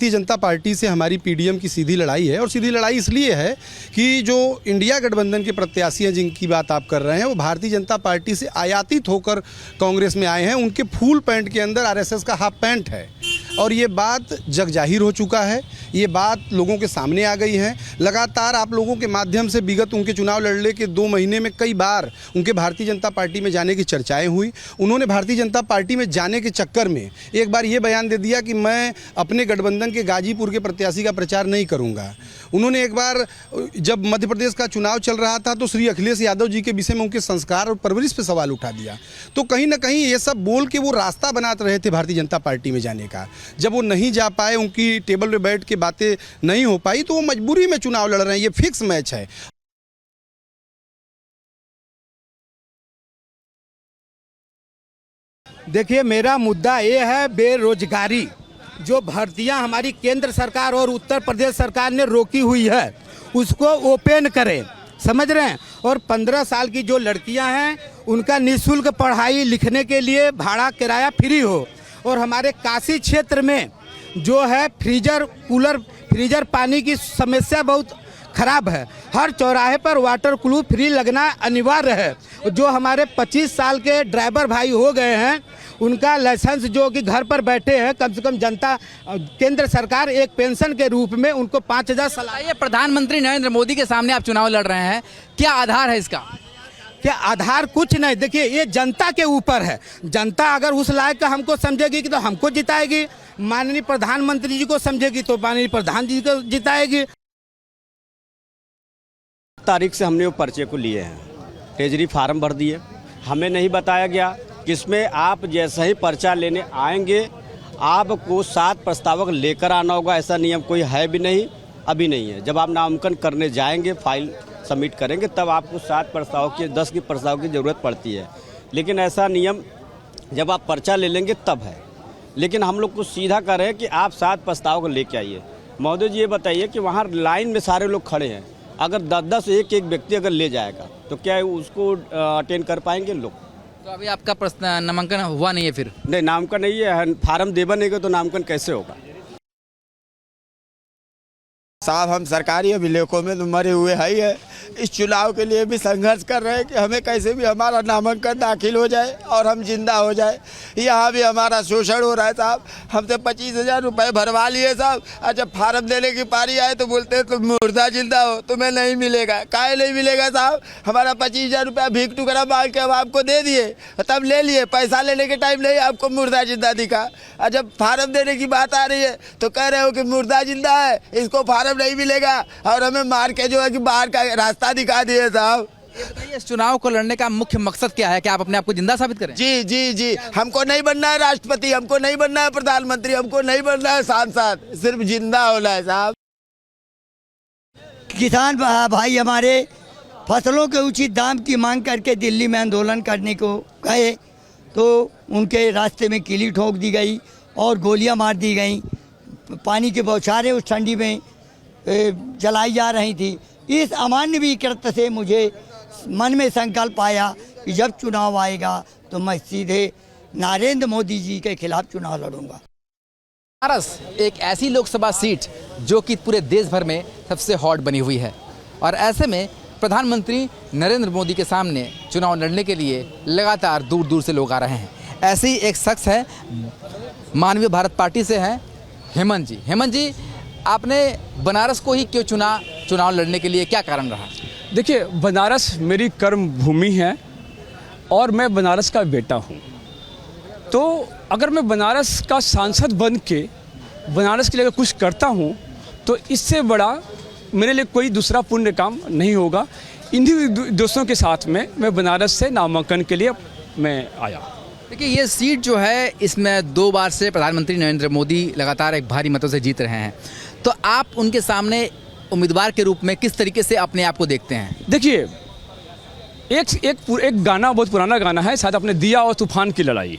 Bharatiya Janata party से हमारी PDM की सीधी लड़ाई है, और सीधी लड़ाई इसलिए है कि जो इंडिया गठबंधन के प्रत्याशी हैं जिनकी बात आप कर रहे हैं, वो भारतीय जनता पार्टी से आयातित होकर कांग्रेस में आए हैं। उनके फुल पैंट के अंदर आरएसएस का हाफ पैंट है, और ये बात जग जाहिर हो चुका है, ये बात लोगों के सामने आ गई है। लगातार आप लोगों के माध्यम से विगत उनके चुनाव लड़ने के 2 महीने में कई बार उनके भारतीय जनता पार्टी में जाने की चर्चाएं हुई। उन्होंने भारतीय जनता पार्टी में जाने के चक्कर में एक बार ये बयान दे दिया कि मैं अपने गठबंधन के गाजीपुर के प्रत्याशी का प्रचार नहीं करूँगा। उन्होंने एक बार जब मध्य प्रदेश का चुनाव चल रहा था तो श्री अखिलेश यादव जी के विषय में उनके संस्कार और परवरिश पर सवाल उठा दिया। तो कहीं ना कहीं ये सब बोल के वो रास्ता बना रहे थे भारतीय जनता पार्टी में जाने का। जब वो नहीं जा पाए, उनकी टेबल पे बैठ के बातें नहीं हो पाई, तो वो मजबूरी में चुनाव लड़ रहे हैं। ये फिक्स मैच है। देखिए, मेरा मुद्दा ये है बेरोजगारी। जो भर्तियां हमारी केंद्र सरकार और उत्तर प्रदेश सरकार ने रोकी हुई है उसको ओपन करें, समझ रहे हैं। और 15 साल की जो लड़कियां हैं उनका निःशुल्क पढ़ाई लिखने के लिए भाड़ा किराया फ्री हो। और हमारे काशी क्षेत्र में जो है फ्रीजर पानी की समस्या बहुत खराब है। हर चौराहे पर वाटर कूलर फ्री लगना अनिवार्य है। जो हमारे 25 साल के ड्राइवर भाई हो गए हैं उनका लाइसेंस जो कि घर पर बैठे हैं, कम से कम जनता केंद्र सरकार एक पेंशन के रूप में उनको 5000 सलाह। प्रधानमंत्री नरेंद्र मोदी के सामने आप चुनाव लड़ रहे हैं, क्या आधार है इसका? क्या आधार? कुछ नहीं। देखिए, ये जनता के ऊपर है। जनता अगर उस लायक का हमको समझेगी कि तो हमको जिताएगी, माननीय प्रधानमंत्री जी को समझेगी तो माननीय प्रधान जी को जिताएगी। तारीख से हमने वो पर्चे को लिए हैं, ट्रेजरी फार्म भर दिए। हमें नहीं बताया गया कि इसमें आप जैसे ही पर्चा लेने आएंगे आपको 7 प्रस्तावक लेकर आना होगा। ऐसा नियम कोई है भी नहीं, अभी नहीं है। जब आप नामांकन करने जाएंगे, फाइल सबमिट करेंगे, तब आपको 7 प्रस्तावक की 10 की प्रस्ताव की ज़रूरत पड़ती है। लेकिन ऐसा नियम जब आप पर्चा ले लेंगे तब है। लेकिन हम लोग को सीधा कर रहे हैं कि आप 7 प्रस्तावक लेके आइए। महोदय जी, ये बताइए कि वहाँ लाइन में सारे लोग खड़े हैं, अगर 10-10 एक व्यक्ति अगर ले जाएगा तो क्या उसको अटेंड कर पाएंगे लोग? तो अभी आपका नामांकन हुआ नहीं है? फिर नहीं, नामांकन नहीं है, फार्म देवा नहीं तो नामांकन कैसे होगा? साहब, हम सरकारी अभिलेखों में तो मरे हुए ही है। इस चुनाव के लिए भी संघर्ष कर रहे हैं कि हमें कैसे भी हमारा नामांकन दाखिल हो जाए और हम जिंदा हो जाए। यहाँ भी हमारा शोषण हो रहा है साहब। हमसे 25,000 रुपये भरवा लिए साहब, और जब फार्म देने की पारी आए तो बोलते हैं तुम मुर्दा जिंदा हो, तुम्हें नहीं मिलेगा। काहे नहीं मिलेगा साहब? हमारा 25,000 रुपया भीख टुकड़ा मांग के हम आपको दे दिए, तब ले लिए। पैसा लेने के टाइम नहीं आपको मुर्दा जिंदा दिखा, और जब फार्म देने की बात आ रही है तो कह रहे हो कि मुर्दा जिंदा है, इसको फार्म नहीं मिलेगा, और हमें मार के जो है कि बाहर का रास्ता दिखा दिए साहब। ये बताइए, इस चुनाव को लड़ने का मुख्य मकसद क्या है? क्या आप अपने आप को जिंदा साबित करें? जी जी जी, हमको नहीं बनना है राष्ट्रपति, हमको नहीं बनना है प्रधानमंत्री, हमको नहीं बनना है सांसद, सिर्फ जिंदा होना है साहब। किसान भाई हमारे फसलों के उचित दाम की मांग करके दिल्ली में आंदोलन करने को गए तो उनके रास्ते में किली ठोक दी गई और गोलियां मार दी गई। पानी के बौछारें उस ठंडी में जलाई जा रही थी। इस अमानवीय कृत्य से मुझे मन में संकल्प आया कि जब चुनाव आएगा तो मैं सीधे नरेंद्र मोदी जी के खिलाफ चुनाव लड़ूंगा। बनारस एक ऐसी लोकसभा सीट जो कि पूरे देश भर में सबसे हॉट बनी हुई है, और ऐसे में प्रधानमंत्री नरेंद्र मोदी के सामने चुनाव लड़ने के लिए लगातार दूर दूर से लोग आ रहे हैं। ऐसे ही एक शख्स है, मानवीय भारत पार्टी से हैं हेमंत जी। हेमंत जी, आपने बनारस को ही क्यों चुना चुनाव लड़ने के लिए, क्या कारण रहा? देखिए, बनारस मेरी कर्म भूमि है और मैं बनारस का बेटा हूँ। तो अगर मैं बनारस का सांसद बन के बनारस के लिए कुछ करता हूँ तो इससे बड़ा मेरे लिए कोई दूसरा पुण्य काम नहीं होगा। इन्हीं दोस्तों के साथ में मैं बनारस से नामांकन के लिए मैं आया। देखिए, ये सीट जो है इसमें 2 बार से प्रधानमंत्री नरेंद्र मोदी लगातार एक भारी मतों से जीत रहे हैं, तो आप उनके सामने उम्मीदवार के रूप में किस तरीके से अपने आप को देखते हैं? देखिए, एक गाना, बहुत पुराना गाना है शायद, अपने दिया और तूफान की लड़ाई।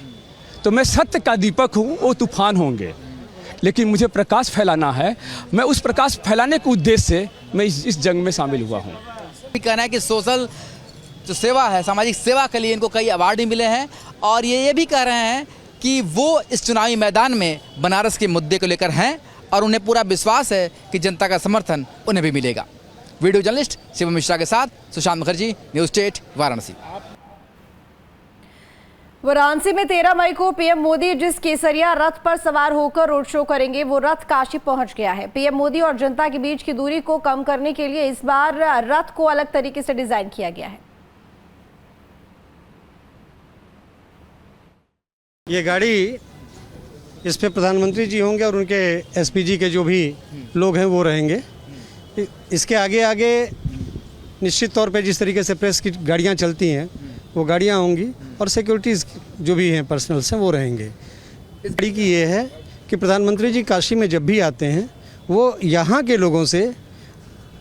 तो मैं सत्य का दीपक हूँ, वो तूफान होंगे, लेकिन मुझे प्रकाश फैलाना है। मैं उस प्रकाश फैलाने के उद्देश्य से मैं इस जंग में शामिल हुआ हूँ। कहना है कि सोशल जो सेवा है, सामाजिक सेवा के लिए इनको कई अवार्ड भी मिले हैं, और ये भी कह रहे हैं कि वो इस चुनावी मैदान में बनारस के मुद्दे को लेकर हैं और उन्हें पूरा विश्वास है कि जनता का समर्थन उन्हें भी मिलेगा। वीडियो जर्नलिस्ट शिवम मिश्रा के साथ सुशांत मुखर्जी, न्यूज़ स्टेट, वाराणसी। वाराणसी में 13 मई को पीएम मोदी जिस केसरिया रथ पर सवार होकर रोड शो करेंगे वो रथ काशी पहुंच गया है। पीएम मोदी और जनता के बीच की दूरी को कम करने के लिए इस बार रथ को अलग तरीके से डिजाइन किया गया है। ये गाड़ी, इस पे प्रधानमंत्री जी होंगे और उनके एसपीजी के जो भी लोग हैं वो रहेंगे। इसके आगे आगे निश्चित तौर पे जिस तरीके से प्रेस की गाड़ियाँ चलती हैं वो गाड़ियाँ होंगी और सिक्योरिटीज़ जो भी हैं पर्सनल्स हैं वो रहेंगे। इस गाड़ी की ये है कि प्रधानमंत्री जी काशी में जब भी आते हैं वो यहाँ के लोगों से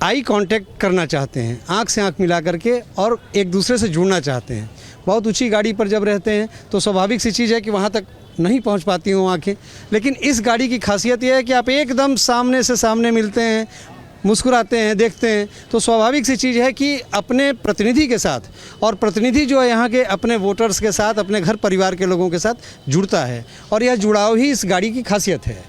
आई कांटेक्ट करना चाहते हैं, आँख से आँख मिला करके, और एक दूसरे से जुड़ना चाहते हैं। बहुत ऊंची गाड़ी पर जब रहते हैं तो स्वाभाविक सी चीज़ है कि वहाँ तक नहीं पहुँच पाती हों आँखें, लेकिन इस गाड़ी की खासियत यह है कि आप एकदम सामने से सामने मिलते हैं, मुस्कुराते हैं, देखते हैं। तो स्वाभाविक सी चीज़ है कि अपने प्रतिनिधि के साथ, और प्रतिनिधि जो है यहाँ के अपने वोटर्स के साथ, अपने घर परिवार के लोगों के साथ जुड़ता है, और यह जुड़ाव ही इस गाड़ी की खासियत है।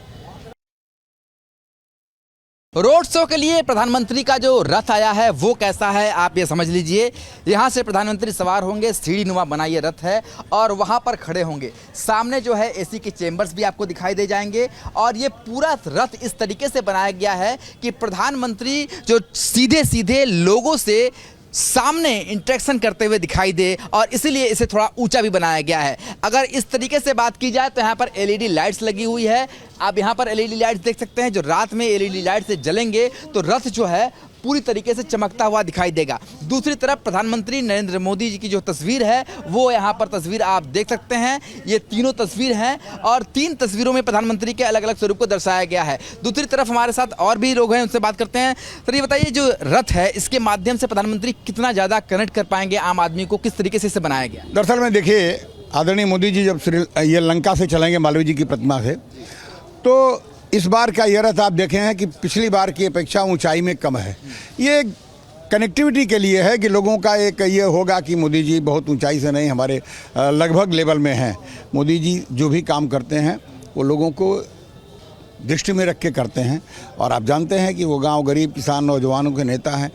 रोड शो के लिए प्रधानमंत्री का जो रथ आया है वो कैसा है आप ये समझ लीजिए। यहाँ से प्रधानमंत्री सवार होंगे, सीढ़ी नुमा बना ये रथ है और वहाँ पर खड़े होंगे। सामने जो है एसी के चेंबर्स भी आपको दिखाई दे जाएंगे और ये पूरा रथ इस तरीके से बनाया गया है कि प्रधानमंत्री जो सीधे सीधे लोगों से सामने इंटरेक्शन करते हुए दिखाई दे, और इसीलिए इसे थोड़ा ऊंचा भी बनाया गया है। अगर इस तरीके से बात की जाए तो यहाँ पर एलईडी लाइट्स लगी हुई है। आप यहाँ पर एलईडी लाइट्स देख सकते हैं, जो रात में एलईडी लाइट से जलेंगे तो रथ जो है पूरी तरीके से चमकता हुआ दिखाई देगा। दूसरी तरफ प्रधानमंत्री नरेंद्र मोदी जी की जो तस्वीर है वो यहाँ पर तस्वीर आप देख सकते हैं। ये तीनों तस्वीर हैं और 3 तस्वीरों में प्रधानमंत्री के अलग अलग स्वरूप को दर्शाया गया है। दूसरी तरफ हमारे साथ और भी लोग हैं, उनसे बात करते हैं। सर ये बताइए, जो रथ है इसके माध्यम से प्रधानमंत्री कितना ज़्यादा कनेक्ट कर पाएंगे आम आदमी को, किस तरीके से इसे बनाया गया? दरअसल में देखिए, आदरणीय मोदी जी जब ये लंका से चलेंगे मालवीय जी की प्रतिमा से, तो इस बार का यह रथ आप देखे हैं कि पिछली बार की अपेक्षा ऊंचाई में कम है। ये कनेक्टिविटी के लिए है कि लोगों का एक ये होगा कि मोदी जी बहुत ऊंचाई से नहीं, हमारे लगभग लेवल में हैं। मोदी जी जो भी काम करते हैं वो लोगों को दृष्टि में रख के करते हैं, और आप जानते हैं कि वो गांव गरीब किसान नौजवानों के नेता हैं,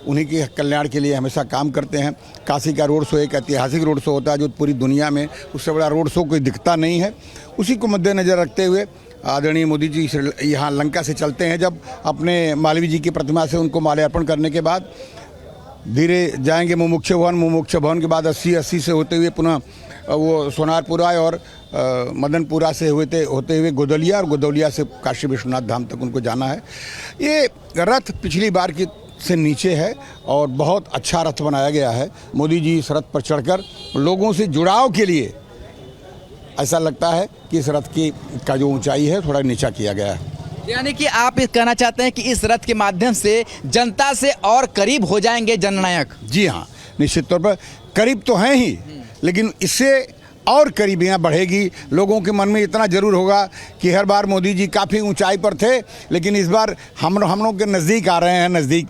उन्हीं के कल्याण के लिए हमेशा काम करते हैं। काशी का रोड शो एक ऐतिहासिक रोड शो होता है जो पूरी दुनिया में उससे बड़ा रोड शो कोई दिखता नहीं है। उसी को मद्देनज़र रखते हुए आदरणीय मोदी जी यहाँ लंका से चलते हैं। जब अपने मालवीय जी की प्रतिमा से उनको माल्यार्पण करने के बाद धीरे जाएंगे मुमुक्ष भवन के बाद 80 से होते हुए पुनः वो सोनारपुरा और मदनपुरा से होते हुए गोदलिया, और गोदलिया से काशी विश्वनाथ धाम तक उनको जाना है। ये रथ पिछली बार की से नीचे है और बहुत अच्छा रथ बनाया गया है। मोदी जी इस रथ पर चढ़कर लोगों से जुड़ाव के लिए ऐसा लगता है कि इस रथ का जो ऊंचाई है थोड़ा नीचा किया गया है। यानी कि आप ये कहना चाहते हैं कि इस रथ के माध्यम से जनता से और करीब हो जाएंगे जननायक? जी हाँ, निश्चित तौर पर करीब तो हैं ही, लेकिन इससे और करीबियाँ बढ़ेगी। लोगों के मन में इतना जरूर होगा कि हर बार मोदी जी काफ़ी ऊंचाई पर थे, लेकिन इस बार हम लोग के नज़दीक आ रहे हैं, नज़दीक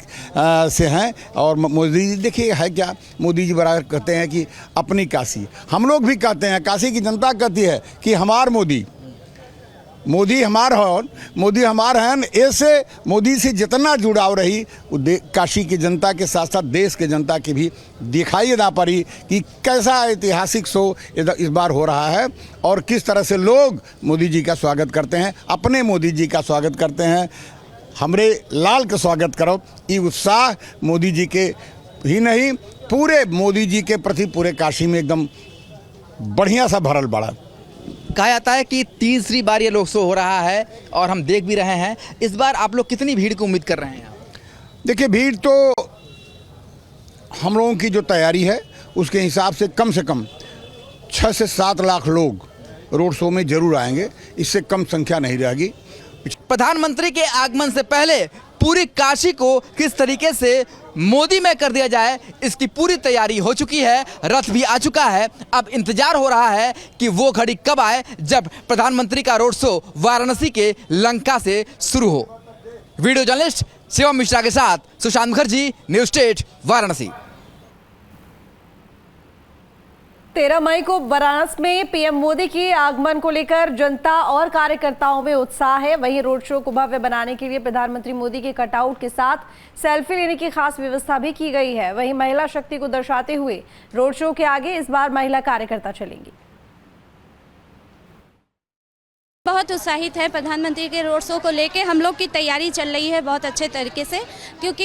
से हैं। और मोदी जी देखिए है क्या, मोदी जी बराबर कहते हैं कि अपनी काशी, हम लोग भी कहते हैं, काशी की जनता कहती है कि हमार मोदी हमार हैं। ऐसे मोदी से जितना जुड़ाव रही काशी की जनता के साथ साथ देश के जनता की भी दिखाई ना पड़ी कि कैसा ऐतिहासिक शो इस बार हो रहा है और किस तरह से लोग मोदी जी का स्वागत करते हैं, अपने मोदी जी का स्वागत करते हैं। हमरे लाल का स्वागत करो, ये उत्साह मोदी जी के ही नहीं, पूरे मोदी जी के प्रति पूरे काशी में एकदम बढ़िया सा भरल बड़ा। कहा जाता है कि तीसरी बार ये लोक शो हो रहा है और हम देख भी रहे हैं। इस बार आप लोग कितनी भीड़ की उम्मीद कर रहे हैं? देखिए, भीड़ तो हम लोगों की जो तैयारी है उसके हिसाब से कम 6 से 7 लाख लोग रोड शो में जरूर आएंगे, इससे कम संख्या नहीं रहेगी। प्रधानमंत्री के आगमन से पहले पूरी काशी को किस तरीके से मोदी में कर दिया जाए, इसकी पूरी तैयारी हो चुकी है। रथ भी आ चुका है। अब इंतजार हो रहा है कि वो घड़ी कब आए जब प्रधानमंत्री का रोड शो वाराणसी के लंका से शुरू हो। वीडियो जर्नलिस्ट शिवम मिश्रा के साथ सुशांत मुखर्जी, न्यूज़ स्टेट, वाराणसी। 13 मई को वाराणसी में पीएम मोदी के आगमन को लेकर जनता और कार्यकर्ताओं में उत्साह है। वहीं रोड शो को भव्य बनाने के लिए प्रधानमंत्री मोदी के कटआउट के साथ सेल्फी लेने की खास व्यवस्था भी की गई है। वहीं महिला शक्ति को दर्शाते हुए रोड शो के आगे इस बार महिला कार्यकर्ता चलेंगी। बहुत उत्साहित है प्रधानमंत्री के रोड शो को लेके। हम लोग की तैयारी चल रही है बहुत अच्छे तरीके से, क्योंकि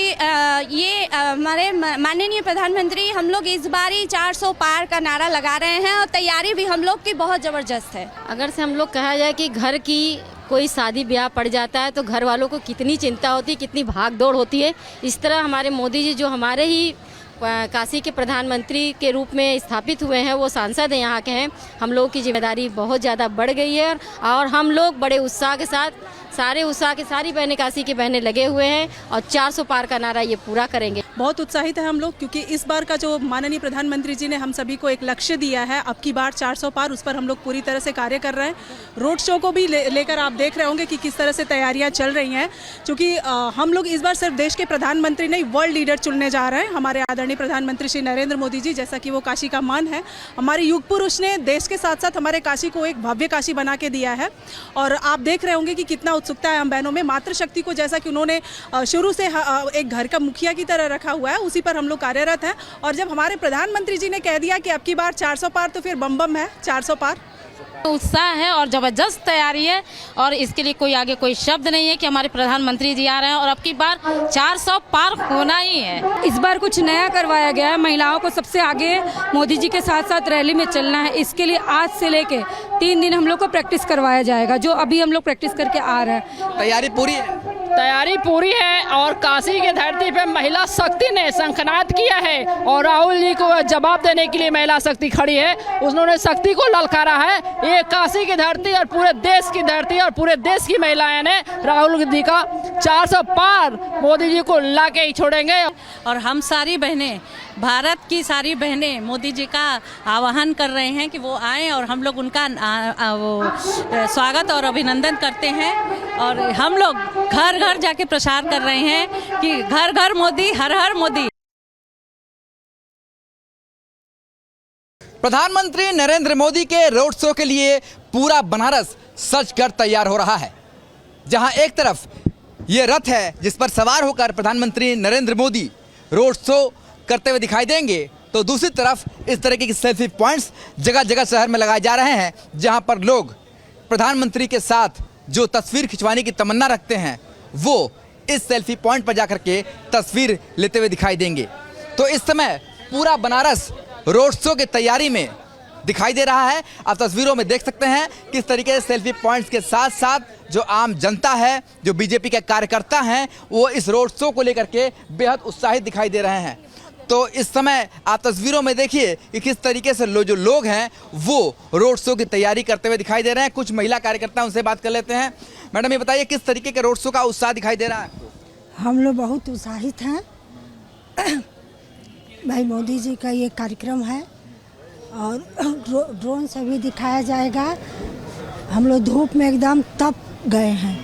ये हमारे माननीय प्रधानमंत्री हम लोग इस बार ही 400 पार का नारा लगा रहे हैं और तैयारी भी हम लोग की बहुत ज़बरदस्त है। अगर से हम लोग कहा जाए कि घर की कोई शादी ब्याह पड़ जाता है तो घर वालों को कितनी चिंता होती है, कितनी भाग दौड़ होती है, इस तरह हमारे मोदी जी जो हमारे ही काशी के प्रधानमंत्री के रूप में स्थापित हुए हैं, वो सांसद हैं, यहाँ के हैं। हम लोगों की जिम्मेदारी बहुत ज़्यादा बढ़ गई है और हम लोग बड़े उत्साह के साथ सारी बहनें काशी की बहनें लगे हुए हैं और 400 पार का नारा ये पूरा करेंगे। बहुत उत्साहित है हम लोग, क्योंकि इस बार का जो माननीय प्रधानमंत्री जी ने हम सभी को एक लक्ष्य दिया है, अब की बार 400 पार, उस पर हम लोग पूरी तरह से कार्य कर रहे हैं। रोड शो को भी लेकर आप देख रहे होंगे कि किस तरह से तैयारियां चल रही हैं, क्योंकि हम लोग इस बार सिर्फ देश के प्रधानमंत्री नहीं, वर्ल्ड लीडर चुनने जा रहे हैं। हमारे आदरणीय प्रधानमंत्री श्री नरेंद्र मोदी जी, जैसा कि वो काशी का मान है, हमारे युग पुरुष ने देश के साथ साथ हमारे काशी को एक भव्य काशी बना के दिया है। और आप देख रहे होंगे कि कितना उत्सुकता है हम बहनों में। मातृशक्ति को जैसा कि उन्होंने शुरू से एक घर का मुखिया की तरह रखा हुआ है, उसी पर हम लोग कार्यरत हैं। और जब हमारे प्रधानमंत्री जी ने कह दिया कि अब की बार 400 पार, तो फिर बम बम है 400 पार। उत्साह है और ज़बरदस्त तैयारी है और इसके लिए कोई आगे कोई शब्द नहीं है कि हमारे प्रधानमंत्री जी आ रहे हैं और अब की बार 400 पार होना ही है। इस बार कुछ नया करवाया गया है, महिलाओं को सबसे आगे मोदी जी के साथ साथ रैली में चलना है। इसके लिए आज से लेके 3 दिन हम लोग को प्रैक्टिस करवाया जाएगा, जो अभी हम लोग प्रैक्टिस करके आ रहे हैं। तैयारी पूरी है? तैयारी पूरी है और काशी की धरती पे महिला शक्ति ने शंखनाद किया है और राहुल जी को जवाब देने के लिए महिला शक्ति खड़ी है। उन्होंने शक्ति को ललकारा है। ये काशी की धरती और पूरे देश की धरती और पूरे देश की महिलाएं ने राहुल जी का 400 पार मोदी जी को ला के ही छोड़ेंगे। और हम सारी बहनें, भारत की सारी बहनें मोदी जी का आह्वान कर रहे हैं कि वो आएँ और हम लोग उनका स्वागत और अभिनंदन करते हैं। और हम लोग घर घर जाके प्रचार कर रहे हैं कि घर घर मोदी, हर हर मोदी। प्रधानमंत्री नरेंद्र मोदी के रोड शो के लिए पूरा बनारस सज कर तैयार हो रहा है। जहां एक तरफ ये रथ है जिस पर सवार होकर प्रधानमंत्री नरेंद्र मोदी रोड शो करते हुए दिखाई देंगे, तो दूसरी तरफ इस तरीके की सेल्फी पॉइंट्स जगह जगह शहर में लगाए जा रहे हैं, जहां पर लोग प्रधानमंत्री के साथ जो तस्वीर खिंचवाने की तमन्ना रखते हैं वो इस सेल्फी पॉइंट पर जाकर के तस्वीर लेते हुए दिखाई देंगे। तो इस समय पूरा बनारस रोड शो की तैयारी में दिखाई दे रहा है। आप तस्वीरों में देख सकते हैं किस तरीके से सेल्फी पॉइंट्स के साथ साथ जो आम जनता है, जो बीजेपी के कार्यकर्ता हैं, वो इस रोड शो को लेकर के बेहद उत्साहित दिखाई दे रहे हैं। तो इस समय आप तस्वीरों में देखिए कि किस तरीके से जो लोग हैं वो रोड शो की तैयारी करते हुए दिखाई दे रहे हैं। कुछ महिला कार्यकर्ता उनसे बात कर लेते हैं। मैडम, ये बताइए किस तरीके के रोड शो का उत्साह दिखाई दे रहा है? हम लोग बहुत उत्साहित हैं। भाई मोदी जी का ये कार्यक्रम है और ड्रोन से भी दिखाया जाएगा। हम लोग धूप में एकदम तप गए हैं।